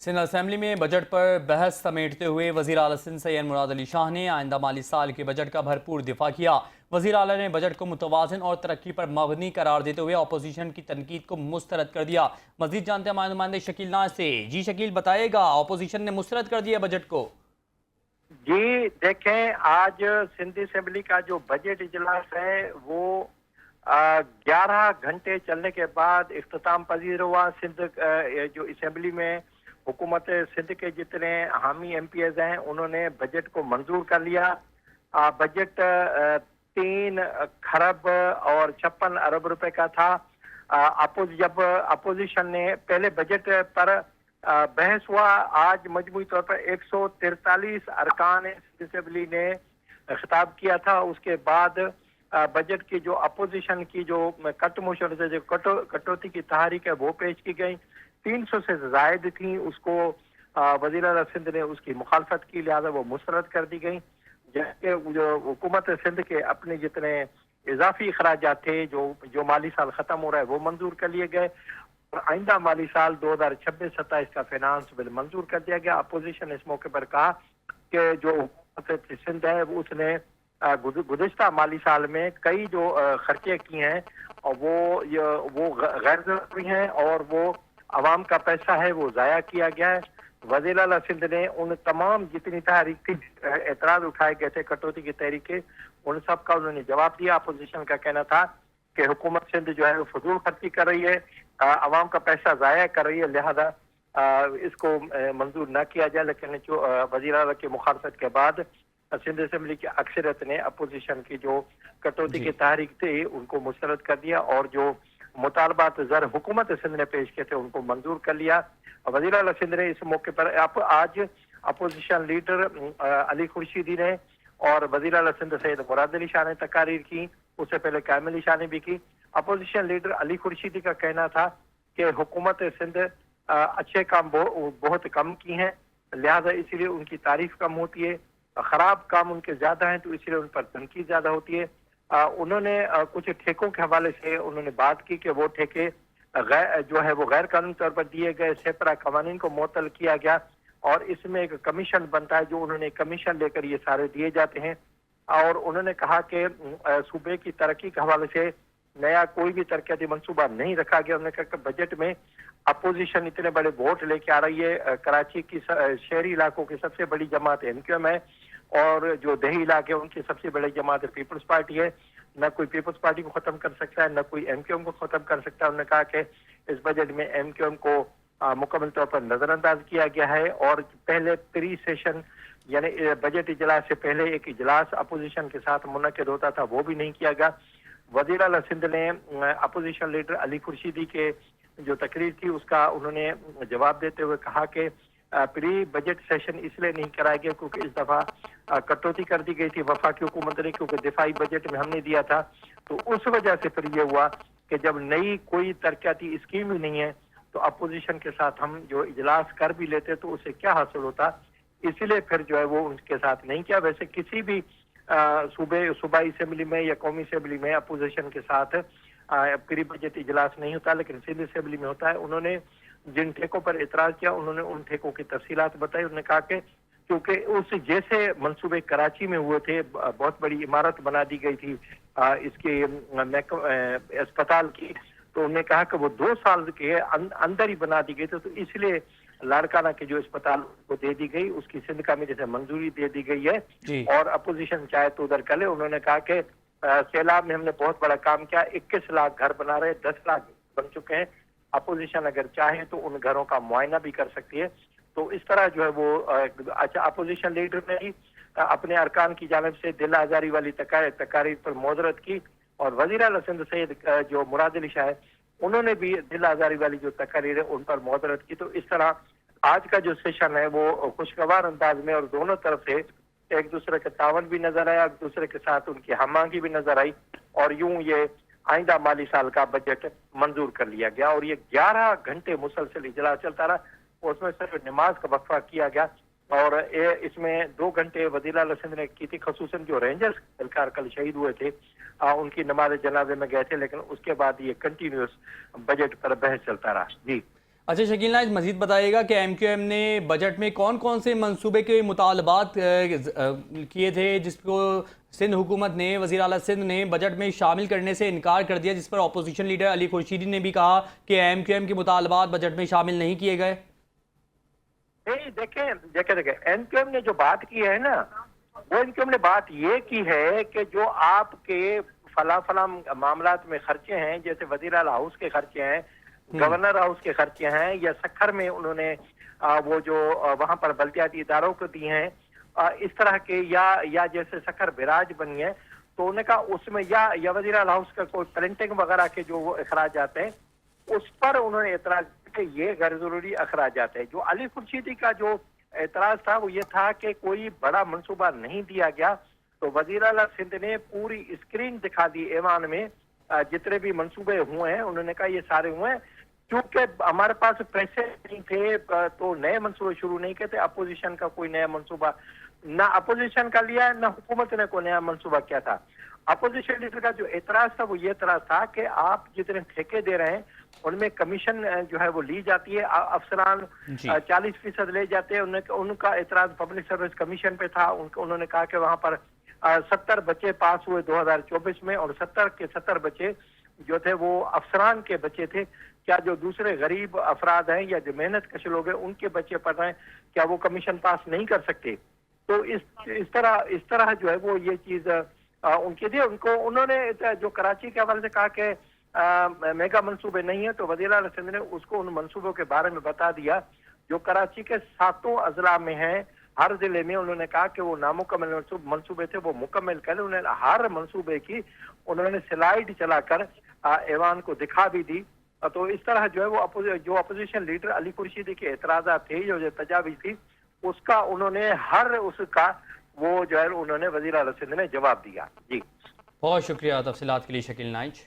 Sindh assembly में budget पर बहस समेटते हुए वज़ीर आला सिंध सैयद मुराद अली शाह ने आइंदा माली साल के बजट का भरपूर दिफा किया। वज़ीर आला ने बजट को मुतवाज़िन और तरक्की पर मबनी करार देते हुए अपोजिशन की तनकीद को मुस्तरद कर दिया। मज़ीद जानते हैं हमारे नुमाइंदे शकील नाज से। जी शकील, बताएगा अपोजिशन ने मुस्तरद कर दिया बजट को। जी देखें, आज सिंध असेंबली का जो बजट इजलास है वो 11 घंटे चलने के बाद इख्तिताम पजीर हुआ। जो असेंबली में हुकूमत सिंध के जितने हामी MPs हैं उन्होंने बजट को मंजूर कर लिया। बजट 3 खरब और 56 अरब रुपए का था। जब अपोजिशन ने पहले बजट पर बहस हुआ, आज मजमूई तौर पर 143 अरकान असेंबली ने खिताब किया था। उसके बाद बजट की जो अपोजिशन की जो कटमुशर से जो कटौती की तहरीक है वो पेश की गई। 300 से जायद थी, उसको वज़ीर आला सिंध ने उसकी मुखालफत की, लिहाजा वो मुस्तरद कर दी गई। जबकि जो हुकूमत सिंध के अपने जितने इजाफी अखराजात थे जो माली साल खत्म हो रहा है वो मंजूर कर लिए गए और आइंदा माली साल 2026-27 का फाइनेंस बिल मंजूर कर दिया गया। अपोजिशन इस मौके पर कहा कि जो हुकूमत सिंध है वो उसने गुज़िश्ता माली साल में कई जो खर्चे किए हैं और वो गैर जरूरी हैं और वो अवाम का पैसा है वो ज़ाया किया गया है। वज़ीर आला सिंध ने उन तमाम जितनी तहरीक एतराज़ उठाए गए थे, कटौती की तहरीकें, उन सब का उन्होंने जवाब दिया। अपोजिशन का कहना था कि हुकूमत सिंध जो है वो फजूल खर्ची कर रही है, अवाम का पैसा ज़ाया कर रही है, लिहाजा इसको मंजूर न किया जाए। लेकिन जो वज़ीर आला की मुखालफत के बाद सिंध असेंबली की अक्सरियत ने अपोजिशन की जो कटौती की तहरीक थी उनको मुस्तरद कर दिया और जो मुतालबात ज़र हुकूमत सिंध ने पेश किए थे उनको मंजूर कर लिया। वज़ीर आला सिंध ने इस मौके पर आज अपोजिशन लीडर अली खुर्शीदी ने और वज़ीर आला सिंध सैयद मुराद अली शाह ने तकारीर की। उससे पहले कामिल अली शाह ने भी की। अपोजिशन लीडर अली खुर्शीदी का कहना था कि हुकूमत सिंध अच्छे काम बहुत कम की हैं, लिहाजा इसलिए उनकी तारीफ कम होती है। खराब काम उनके ज्यादा हैं तो इसलिए उन पर तनकीद ज्यादा होती है। उन्होंने कुछ ठेकों के हवाले से उन्होंने बात की कि वो ठेके जो है वो गैर कानूनी तौर पर दिए गए, सेपरा कवानीन को मुअत्तल किया गया और इसमें एक कमीशन बनता है, जो उन्होंने कमीशन लेकर ये सारे दिए जाते हैं। और उन्होंने कहा कि सूबे की तरक्की के हवाले से नया कोई भी तरक्याती मंसूबा नहीं रखा गया। उन्होंने कहा कि बजट में अपोजिशन इतने बड़े वोट लेके आ रही है। कराची की शहरी इलाकों की सबसे बड़ी जमात MQM है और जो देही इलाके उनकी सबसे बड़ी जमात पीपल्स पार्टी है। न कोई पीपल्स पार्टी को खत्म कर सकता है, न कोई MQM को खत्म कर सकता है। उन्होंने कहा कि इस बजट में MQM को मुकम्मल तौर पर नजरअंदाज किया गया है और पहले प्री सेशन यानी बजट इजलास से पहले एक इजलास अपोजिशन के साथ मुनक्किद होता था वो भी नहीं किया गया। वज़ीर आला सिंध ने अपोजिशन लीडर अली खुर्शीदी के जो तकरीर थी उसका उन्होंने जवाब देते हुए कहा कि प्री बजट सेशन इसलिए नहीं कराया गया क्योंकि इस दफा कटौती कर दी गई थी वफाकी हुकूमत ने, क्योंकि दिफाई बजट में हमने दिया था। तो उस वजह से फिर ये हुआ कि जब नई कोई तरक्याती स्कीम ही नहीं है तो अपोजिशन के साथ हम जो इजलास कर भी लेते तो उससे क्या हासिल होता, इसलिए फिर जो है वो उनके साथ नहीं किया। वैसे किसी भी सूबाई असेंबली में या कौमी असेंबली में अपोजिशन के साथ प्री बजट इजलास नहीं होता, लेकिन सिंध असेंबली में होता है। उन्होंने जिन ठेकों पर एतराज किया उन्होंने उन ठेकों की तफसीलात बताई। उन्होंने कहा कि क्योंकि उस जैसे मंसूबे कराची में हुए थे, बहुत बड़ी इमारत बना दी गई थी इसके अस्पताल की, तो उन्होंने कहा कि वो 2 साल के अंदर ही बना दी गई थी, तो इसलिए लाड़काना के जो अस्पताल को दे दी गई उसकी सिंध कमेटी से मंजूरी दे दी गई है और अपोजिशन चाहे तो उधर कर ले। उन्होंने कहा कि सैलाब में हमने बहुत बड़ा काम किया, 21 लाख घर बना रहे, 10 लाख बन चुके हैं। अपोजिशन अगर चाहे तो उन घरों का मुआयना भी कर सकती है। तो इस तरह जो है वो अच्छा, अपोजिशन लीडर ने ही अपने अरकान की जानिब से दिल आजारी वाली तकारीर पर मोदरत की और वज़ीर आला सिंध सैयद जो मुराद अली शाह है उन्होंने भी दिल आजारी वाली जो तकारीर है उन पर मोदरत की। तो इस तरह आज का जो सेशन है वो खुशगवार अंदाज में और दोनों तरफ से एक दूसरे का तावन भी नजर आया, एक दूसरे के साथ उनकी हमांगी भी नजर आई और यूं ये आइंदा माली साल का बजट मंजूर कर लिया गया। और ये 11 घंटे मुसलसल इजलास चलता रहा, उसमें सिर्फ नमाज का वक्फा किया गया और इसमें 2 घंटे वज़ीर आला सिंध ने की थी। खसूसन जो रेंजर्स एहलकार कल शहीद हुए थे उनकी नमाज जनाजे में गए थे, लेकिन उसके बाद ये कंटिन्यूस बजट पर बहस चलता रहा। जी अच्छा शकील नाइज, मजीद बताइएगा कि MQM ने बजट में कौन कौन से मंसूबे के मुतालबात किए थे जिसको सिंध हुकूमत ने, वज़ीर आला सिंध ने बजट में शामिल करने से इनकार कर दिया, जिस पर अपोजिशन लीडर अली खुर्शीदी ने भी कहा कि MQM के मुतालबात बजट में शामिल नहीं किए गए। नहीं, देखें देखें देखें एनक्यूएम ने जो बात की है ना, वो एनक्यूएम ने बात ये की है कि जो आपके फला मामलात में खर्चे हैं, जैसे वज़ीर आला हाउस के खर्चे हैं, गवर्नर हाउस के खर्चे हैं, या सखर में उन्होंने वो जो वहां पर बल्दियाती इदारों को दी हैं, इस तरह के, या जैसे सखर बिराज बनी है, तो उन्होंने कहा उसमें या वज़ीर आला हाउस का कोई प्रिंटिंग वगैरह के जो वो अखराजात हैं, उस पर उन्होंने एतराज कि ये गैर जरूरी अखराजात है। जो अली खुर्शीदी का जो एतराज था वो ये था कि कोई बड़ा मंसूबा नहीं दिया गया, तो वज़ीर आला सिंध ने पूरी स्क्रीन दिखा दी ऐवान में, जितने भी मंसूबे हुए हैं उन्होंने कहा ये सारे हुए हैं। क्योंकि हमारे पास पैसे नहीं थे तो नए मंसूबे शुरू नहीं किए थे। अपोजिशन का कोई नया मंसूबा ना अपोजिशन का लिया ना हुकूमत ने कोई नया मंसूबा किया था। अपोजिशन लीडर का जो एतराज था वो ये एतराज था कि आप जितने ठेके दे रहे हैं उनमें कमीशन जो है वो ली जाती है, अफसरान 40% ले जाते हैं। उनका एतराज पब्लिक सर्विस कमीशन पे था। उन्होंने कहा कि वहां पर 70 बच्चे पास हुए 2024 में, और 70 के 70 बच्चे जो थे वो अफसरान के बच्चे थे। क्या जो दूसरे गरीब अफराद हैं या जो मेहनत कश लोग हैं उनके बच्चे पढ़ रहे हैं, क्या वो कमीशन पास नहीं कर सकते? तो इस तरह जो है वो ये चीज उनके लिए उन्होंने जो कराची के हवाले से कहा कि मेगा मंसूबे नहीं है, तो वज़ीर आला सिंध ने उसको उन मंसूबों के बारे में बता दिया जो कराची के 7 अजला में हैं। हर जिले में उन्होंने कहा कि वो नामुकम्मल मंसूबे थे वो मुकम्मल करें। उन्होंने हर मंसूबे की उन्होंने स्लाइड चलाकर ऐवान को दिखा भी दी। तो इस तरह जो है वो जो अपोजिशन लीडर अली खुर्शीदी के एतराज़ात थे, जो तजावीज़ थी, उसका उन्होंने उसका वो जो है उन्होंने वज़ीर आला सिंध ने जवाब दिया। जी बहुत शुक्रिया तफसीलात के लिए शकील नाइज।